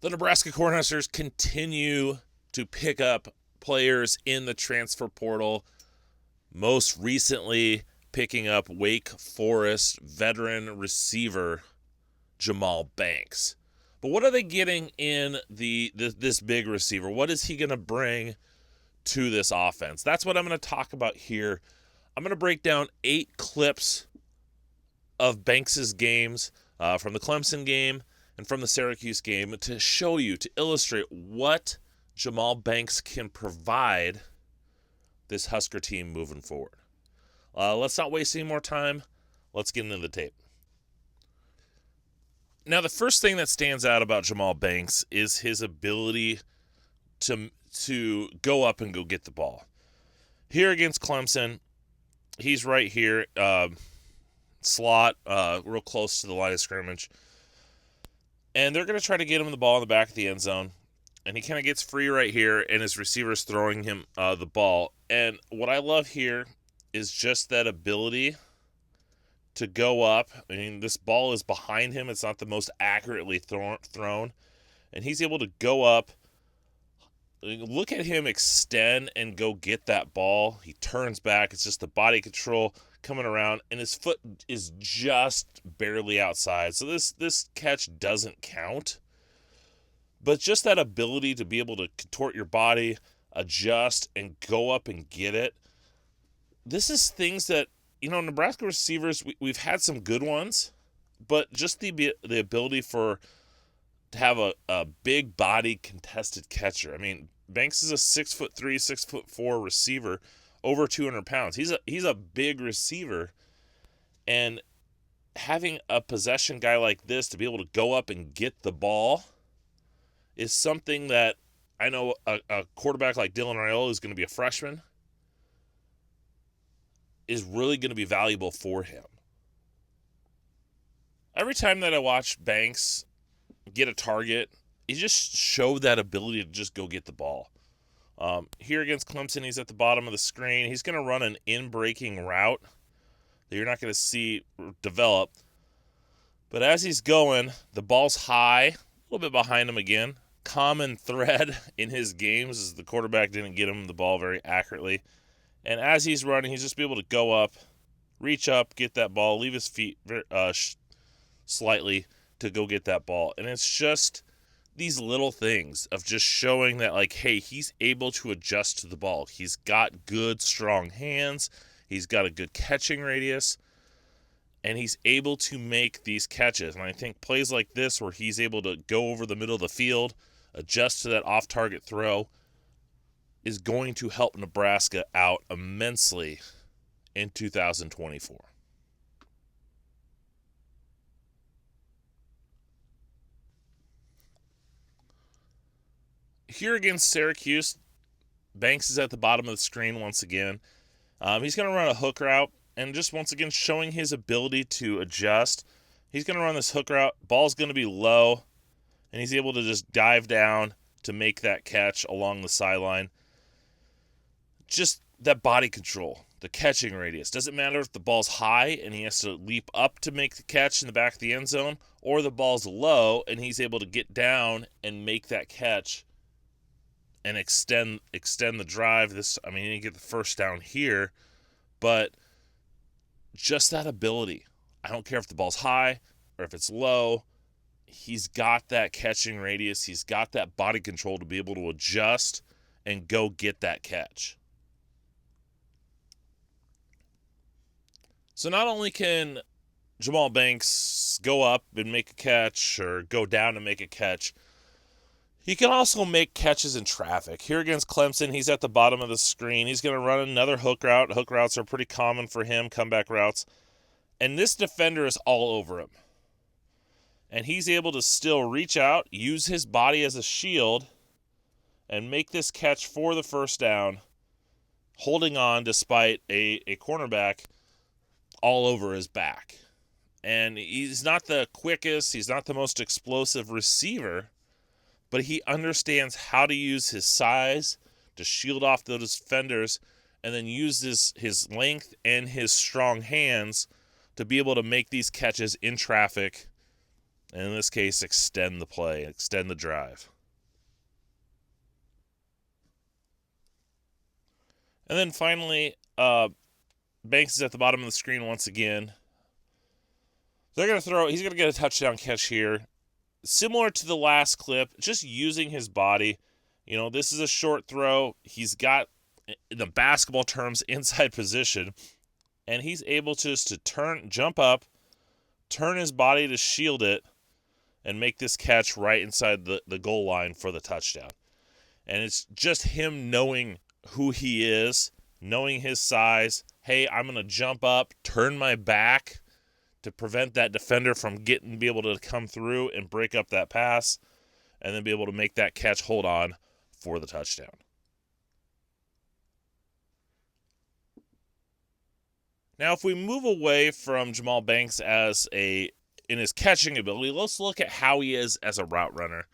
The Nebraska Cornhuskers continue to pick up players in the transfer portal, most recently picking up Wake Forest veteran receiver Jahmal Banks. But what are they getting in this big receiver? What is he going to bring to this offense? That's what I'm going to talk about here. I'm going to break down 8 clips of Banks' games from the Clemson game and from the Syracuse game to show you, to illustrate what Jahmal Banks can provide this Husker team moving forward. Let's not waste any more time. Let's get into the tape. Now, the first thing that stands out about Jahmal Banks is his ability to go up and go get the ball. Here against Clemson, he's right here, slot, real close to the line of scrimmage. And they're going to try to get him the ball in the back of the end zone. And he kind of gets free right here, and his receiver's throwing him the ball. And what I love here is just that ability to go up. I mean, this ball is behind him. It's not the most accurately thrown. And he's able to go up. Look at him extend and go get that ball. He turns back. It's just the body control coming around, and his foot is just barely outside. So this catch doesn't count. But just that ability to be able to contort your body, adjust, and go up and get it. This is things that, Nebraska receivers, we've had some good ones, but just the ability to have a big body contested catcher. I mean, Banks is a 6'3", 6'4" receiver, over 200 pounds. He's a big receiver, and having a possession guy like this to be able to go up and get the ball is something that I know a quarterback like Dylan Raiola, who's going to be a freshman, is really going to be valuable for him. Every time that I watch Banks get a target, he just showed that ability to just go get the ball. Here against Clemson, he's at the bottom of the screen. He's going to run an in-breaking route that you're not going to see develop. But as he's going, the ball's high, a little bit behind him again. Common thread in his games is the quarterback didn't get him the ball very accurately. And as he's running, he's just be able to go up, reach up, get that ball, leave his feet slightly to go get that ball. And it's just these little things of just showing that, like, hey, he's able to adjust to the ball. He's got good, strong hands. He's got a good catching radius. And he's able to make these catches. And I think plays like this where he's able to go over the middle of the field, adjust to that off-target throw, is going to help Nebraska out immensely in 2024. Here against Syracuse, Banks is at the bottom of the screen once again. He's going to run a hook route, and just once again showing his ability to adjust. He's going to run this hook route. Ball's going to be low, and he's able to just dive down to make that catch along the sideline. Just that body control, the catching radius. Doesn't matter if the ball's high and he has to leap up to make the catch in the back of the end zone, or the ball's low and he's able to get down and make that catch and extend the drive. He didn't get the first down here, but just that ability. I don't care if the ball's high or if it's low. He's got that catching radius. He's got that body control to be able to adjust and go get that catch. So not only can Jahmal Banks go up and make a catch or go down and make a catch, he can also make catches in traffic. Here against Clemson, he's at the bottom of the screen. He's going to run another hook route. Hook routes are pretty common for him, comeback routes. And this defender is all over him. And he's able to still reach out, use his body as a shield, and make this catch for the first down, holding on despite a cornerback all over his back. And he's not the quickest, he's not the most explosive receiver, but he understands how to use his size to shield off those defenders and then uses his length and his strong hands to be able to make these catches in traffic And in this case, extend the play, extend the drive. And then finally, Banks is at the bottom of the screen once again. They're going to throw, he's going to get a touchdown catch here. Similar to the last clip, just using his body. You know, this is a short throw. He's got, in the basketball terms, inside position. And he's able just to jump up, turn his body to shield it, and make this catch right inside the goal line for the touchdown. And it's just him knowing who he is, knowing his size. Hey, I'm going to jump up, turn my back to prevent that defender from be able to come through and break up that pass, and then be able to make that catch, hold on for the touchdown. Now, if we move away from Jahmal Banks in his catching ability, let's look at how he is as a route runner.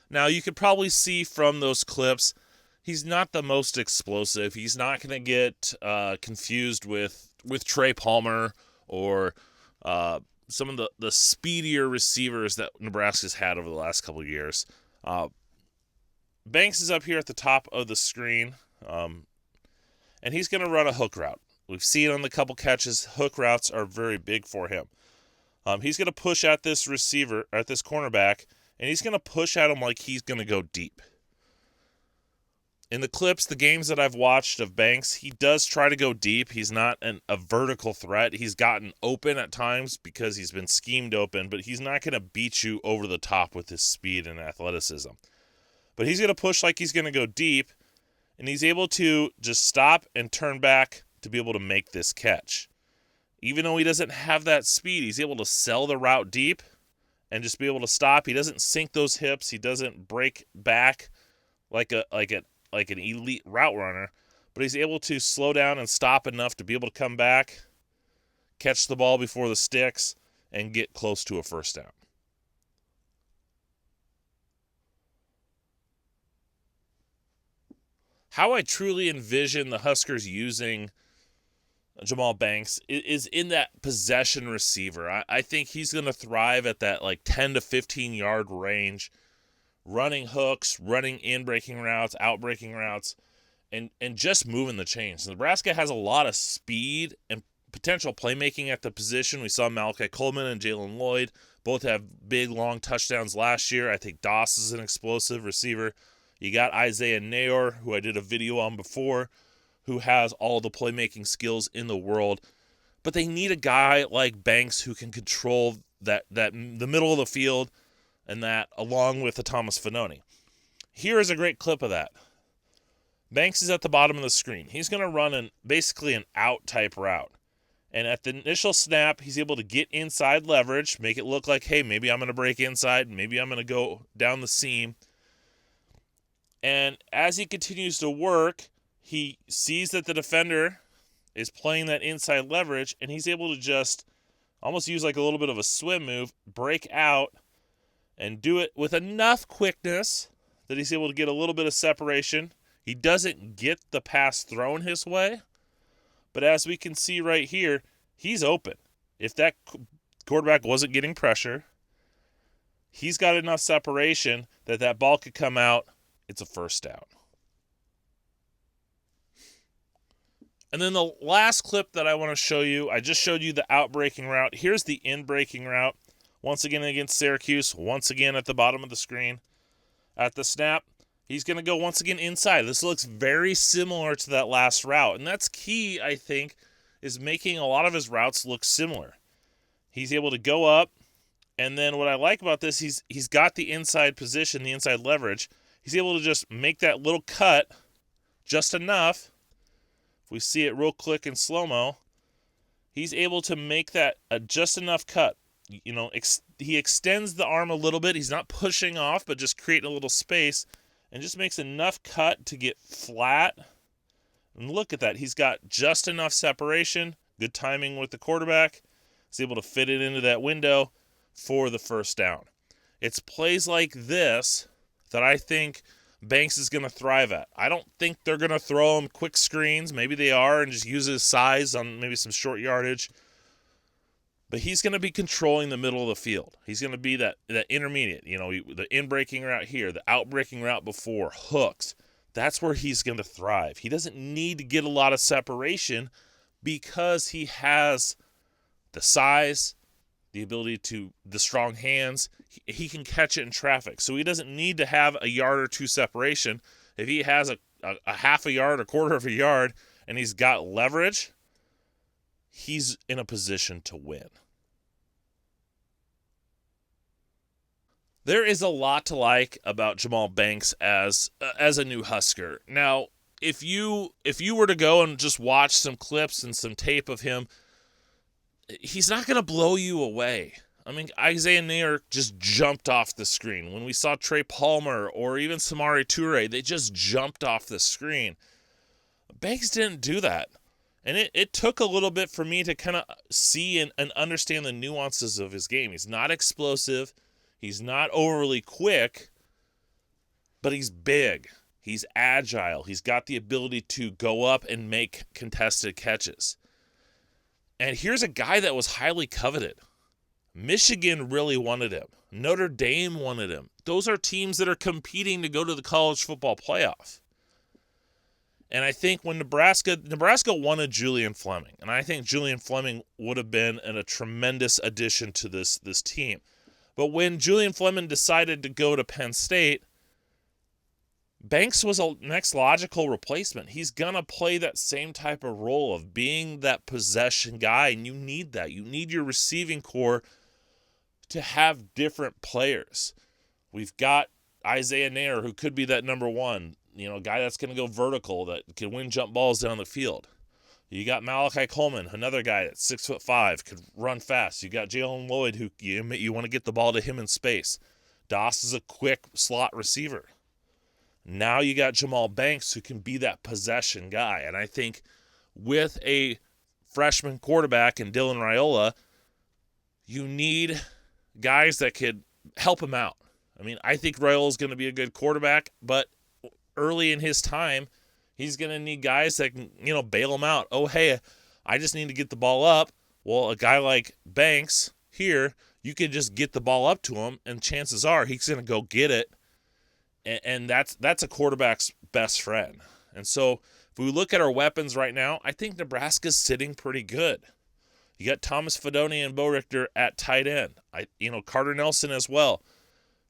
Now, you could probably see from those clips, he's not the most explosive. He's not going to get confused with Trey Palmer or some of the speedier receivers that Nebraska's had over the last couple of years. Banks is up here at the top of the screen, and he's going to run a hook route. We've seen on the couple catches, hook routes are very big for him. He's going to push at this receiver, at this cornerback, and he's going to push at him like he's going to go deep. In the clips, the games that I've watched of Banks, he does try to go deep. He's not a vertical threat. He's gotten open at times because he's been schemed open, but he's not going to beat you over the top with his speed and athleticism. But he's going to push like he's going to go deep, and he's able to just stop and turn back to be able to make this catch. Even though he doesn't have that speed, he's able to sell the route deep and just be able to stop. He doesn't sink those hips. He doesn't break back like an elite route runner, but he's able to slow down and stop enough to be able to come back, catch the ball before the sticks, and get close to a first down. How I truly envision the Huskers using Jahmal Banks is in that possession receiver. I think he's going to thrive at that 10 to 15 yard range, running hooks, running in breaking routes, out breaking routes, and just moving the chains. Nebraska has a lot of speed and potential playmaking at the position. We saw Malachi Coleman and Jalen Lloyd both have big, long touchdowns last year. I think Doss is an explosive receiver. You got Isaiah Nayor, who I did a video on before, who has all the playmaking skills in the world. But they need a guy like Banks who can control the middle of the field, and that along with the Thomas Finoni. Here is a great clip of that. Banks is at the bottom of the screen. He's going to run basically an out type route. And at the initial snap, he's able to get inside leverage, make it look like, hey, maybe I'm going to break inside, maybe I'm going to go down the seam. And as he continues to work, he sees that the defender is playing that inside leverage, and he's able to just almost use like a little bit of a swim move, break out, and do it with enough quickness that he's able to get a little bit of separation. He doesn't get the pass thrown his way, but as we can see right here, he's open. If that quarterback wasn't getting pressure, he's got enough separation that ball could come out. It's a first down. And then the last clip that I want to show you, I just showed you the out-breaking route. Here's the in-breaking route. Once again against Syracuse, once again at the bottom of the screen. At the snap, he's going to go once again inside. This looks very similar to that last route. And that's key, I think, is making a lot of his routes look similar. He's able to go up, and then what I like about this, he's got the inside position, the inside leverage. He's able to just make that little cut just enough. If we see it real quick in slow-mo, he's able to make that just enough cut. You know, he extends the arm a little bit. He's not pushing off, but just creating a little space and just makes enough cut to get flat. And look at that. He's got just enough separation, good timing with the quarterback. He's able to fit it into that window for the first down. It's plays like this that I think Banks is going to thrive at. I don't think they're going to throw him quick screens. Maybe they are and just use his size on maybe some short yardage. But he's going to be controlling the middle of the field. He's going to be that intermediate, the in-breaking route here, the out-breaking route before, hooks. That's where he's going to thrive. He doesn't need to get a lot of separation because he has the size, the ability to, the strong hands. He can catch it in traffic. So he doesn't need to have a yard or two separation. If he has a half a yard, a quarter of a yard, and he's got leverage, he's in a position to win. There is a lot to like about Jahmal Banks as a new Husker. Now, if you were to go and just watch some clips and some tape of him, he's not going to blow you away. I mean, Isaiah Neyor just jumped off the screen. When we saw Trey Palmer or even Samori Toure, they just jumped off the screen. Banks didn't do that. And it took a little bit for me to kind of see and understand the nuances of his game. He's not explosive. He's not overly quick, but he's big. He's agile. He's got the ability to go up and make contested catches. And here's a guy that was highly coveted. Michigan really wanted him. Notre Dame wanted him. Those are teams that are competing to go to the college football playoff. And I think when Nebraska wanted Julian Fleming, and I think Julian Fleming would have been a tremendous addition to this team. But when Julian Fleming decided to go to Penn State, Banks was a next logical replacement. He's going to play that same type of role of being that possession guy, and you need that. You need your receiving core to have different players. We've got Isaiah Neyor, who could be that number one, a guy that's going to go vertical, that can win jump balls down the field. You got Malachi Coleman, another guy that's 6'5", could run fast. You got Jalen Lloyd, who you want to get the ball to him in space. Doss is a quick slot receiver. Now you got Jahmal Banks, who can be that possession guy. And I think with a freshman quarterback in Dylan Raiola, you need guys that could help him out. I mean, I think Raiola is going to be a good quarterback, but early in his time, he's going to need guys that can, bail him out. Oh, hey, I just need to get the ball up. Well, a guy like Banks here, you can just get the ball up to him, and chances are he's going to go get it. And that's a quarterback's best friend. And so if we look at our weapons right now, I think Nebraska's sitting pretty good. You got Thomas Fidone and Bo Richter at tight end. Carter Nelson as well.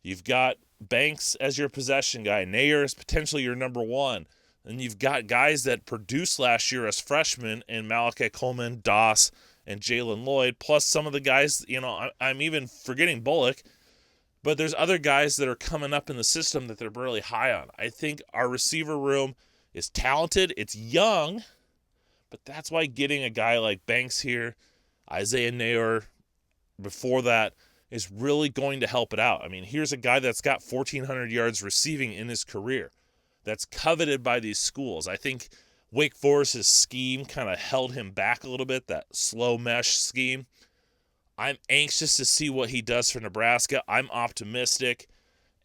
You've got Banks as your possession guy. Neyor is potentially your number one. And you've got guys that produced last year as freshmen in Malachi Coleman, Doss, and Jalen Lloyd, plus some of the guys, I'm even forgetting Bullock. But there's other guys that are coming up in the system that they're really high on. I think our receiver room is talented. It's young, but that's why getting a guy like Banks here, Isaiah Neyor, before that, is really going to help it out. I mean, here's a guy that's got 1,400 yards receiving in his career. That's coveted by these schools. I think Wake Forest's scheme kind of held him back a little bit, that slow mesh scheme. I'm anxious to see what he does for Nebraska. I'm optimistic,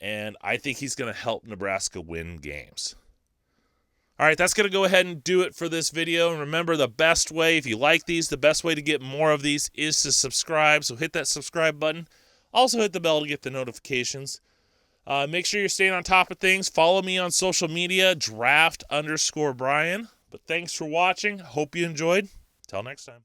and I think he's going to help Nebraska win games. All right, that's going to go ahead and do it for this video. And remember, the best way, if you like these, the best way to get more of these is to subscribe. So hit that subscribe button. Also hit the bell to get the notifications. Make sure you're staying on top of things. Follow me on social media, draft_Brian. But thanks for watching. Hope you enjoyed. Till next time.